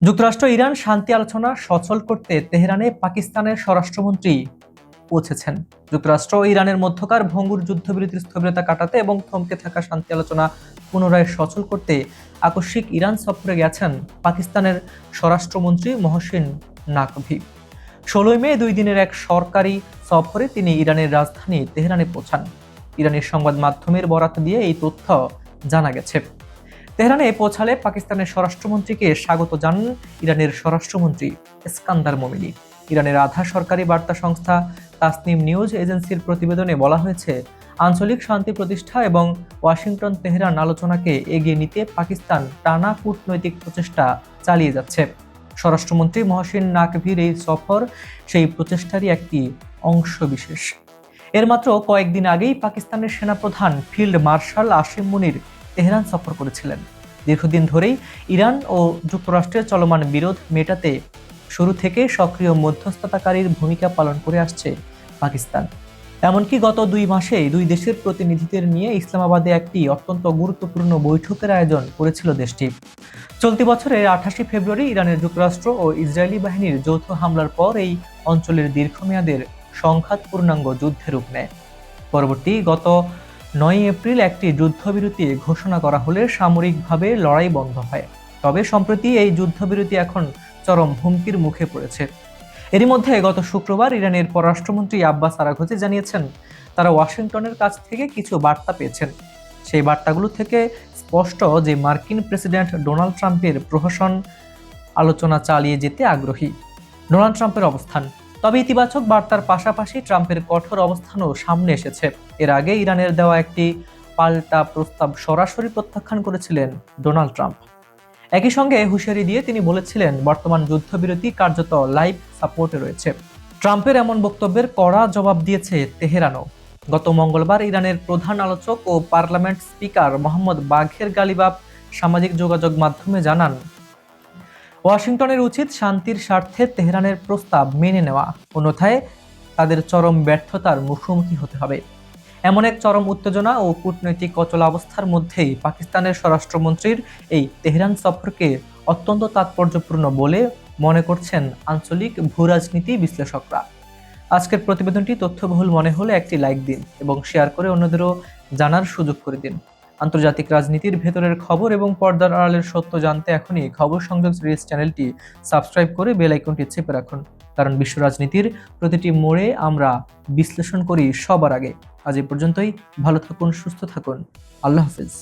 যুক্তরাষ্ট্র ইরান শান্তি আলোচনা সচল করতে তেহরানে পাকিস্তানের স্বরাষ্ট্রমন্ত্রী পৌঁছেছেন। যুক্তরাষ্ট্র ও ইরানের মধ্যকার ভঙ্গুর যুদ্ধবিরতির স্থবিরতা কাটাতে এবং থমকে থাকা শান্তি আলোচনা পুনরায় সচল করতে আকস্মিক ইরান সফরে গেছেন পাকিস্তানের স্বরাষ্ট্রমন্ত্রী মহসিন নাকভি। 16 মে 2 দিনের এক সরকারি সফরে তিনি ইরানের রাজধানী তেহরানে পৌঁছান। ইরানের সংবাদ মাধ্যমের বরাত দিয়ে এই তথ্য জানা গেছে। তেহরানে পৌঁছালে পাকিস্তানের স্বরাষ্ট্রমন্ত্রীকে স্বাগত জানান ইরানের স্বরাষ্ট্রমন্ত্রী ইস্কান্দার মোমিনি। ইরানের আধা সরকারি বার্তা সংস্থা তাসনিম নিউজ এজেন্সির প্রতিবেদনে বলা হয়েছে, আঞ্চলিক শান্তি প্রতিষ্ঠা এবং ওয়াশিংটন তেহরান আলোচনাকে এগিয়ে নিতে পাকিস্তান টানা কূটনৈতিক প্রচেষ্টা চালিয়ে যাচ্ছে। স্বরাষ্ট্রমন্ত্রী মহসিন নাকভির এই সফর সেই প্রচেষ্টারই একটি অংশ বিশেষ। এর মাত্র কয়েকদিন আগেই পাকিস্তানের সেনাপ্রধান ফিল্ড মার্শাল আসিম মুনির তেহরান সফর করেছিলেন। দীর্ঘদিন ধরেই ইরান ও যুক্তরাষ্ট্রের চলমান বিরোধ মেটাতে শুরু থেকে সক্রিয় মধ্যস্থতাকারীর ভূমিকা পালন করে আসছে পাকিস্তান। এমনকি গত 2 মাসে দুই দেশের প্রতিনিধিদের নিয়ে ইসলামাবাদে একটি অত্যন্ত গুরুত্বপূর্ণ বৈঠকের আয়োজন করেছিল দেশটি। চলতি বছরের 28 ফেব্রুয়ারি ইরানের যুক্তরাষ্ট্র ও ইসরায়েলি বাহিনীর যৌথ হামলার পর এই অঞ্চলের দীর্ঘমেয়াদের সংঘাত পূর্ণাঙ্গ যুদ্ধে রূপ নেয়। পরবর্তী গত 9 এপ্রিল একটি যুদ্ধবিরতি ঘোষণা করা হলে সামরিকভাবে লড়াই বন্ধ হয়। তবে সম্প্রতি এই যুদ্ধবিরতি এখন চরম হুমকির মুখে পড়েছে। এরই মধ্যে গত শুক্রবার ইরানের পররাষ্ট্রমন্ত্রী আব্বাস আরাঘচি জানিয়েছেন, তারা ওয়াশিংটনের কাছ থেকে কিছু বার্তা পেয়েছেন। সেই বার্তাগুলো থেকে স্পষ্ট যে মার্কিন প্রেসিডেন্ট ডোনাল্ড ট্রাম্পের প্রহসন আলোচনা চালিয়ে যেতে আগ্রহী ডোনাল্ড ট্রাম্পের অবস্থান। তবে ইতিবাচক বার্তার পাশাপাশি ট্রাম্পের কঠোর অবস্থানও সামনে এসেছে। এর আগে ইরানের দেওয়া একটি পাল্টা প্রস্তাব সরাসরি প্রত্যাখ্যান করেছিলেন ডোনাল্ড ট্রাম্প। একই সঙ্গে হুঁশিয়ারি দিয়ে তিনি বলেছিলেন, বর্তমান যুদ্ধবিরতি কার্যত লাইভ সাপোর্টে রয়েছে। ট্রাম্পের এমন বক্তব্যের কড়া জবাব দিয়েছে তেহরানও। গত মঙ্গলবার ইরানের প্রধান আলোচক ও পার্লামেন্ট স্পিকার মোহাম্মদ বাঘের গালিবাফ সামাজিক যোগাযোগ মাধ্যমে জানান, ওয়াশিংটনের উচিত শান্তির স্বার্থে তেহরানের প্রস্তাব মেনে নেওয়া, অন্যথায় তাদের চরম ব্যর্থতার মুখোমুখি হতে হবে। এমন এক চরম উত্তেজনা ও কূটনৈতিক অচলাবস্থার মধ্যেই পাকিস্তানের স্বরাষ্ট্রমন্ত্রীর এই তেহরান সফরকে অত্যন্ত তাৎপর্যপূর্ণ বলে মনে করছেন আঞ্চলিক ভূরাজনীতি বিশ্লেষকরা। আজকের প্রতিবেদনটি তথ্যবহুল মনে হলে একটি লাইক দিন এবং শেয়ার করে অন্যদেরও জানার সুযোগ করে দিন। আন্তর্জাতিক রাজনীতির ভেতরের খবর এবং পর্দার আড়ালের সত্য জানতে এখনই খবর সংযোগ সিরিজ চ্যানেলটি সাবস্ক্রাইব করে বেল আইকনটি চেপে রাখুন, কারণ বিশ্ব রাজনীতির প্রতিটি মোড়ে আমরা বিশ্লেষণ করি সবার আগে। আজ এ পর্যন্তই। ভালো থাকুন, সুস্থ থাকুন। আল্লাহ হাফেজ।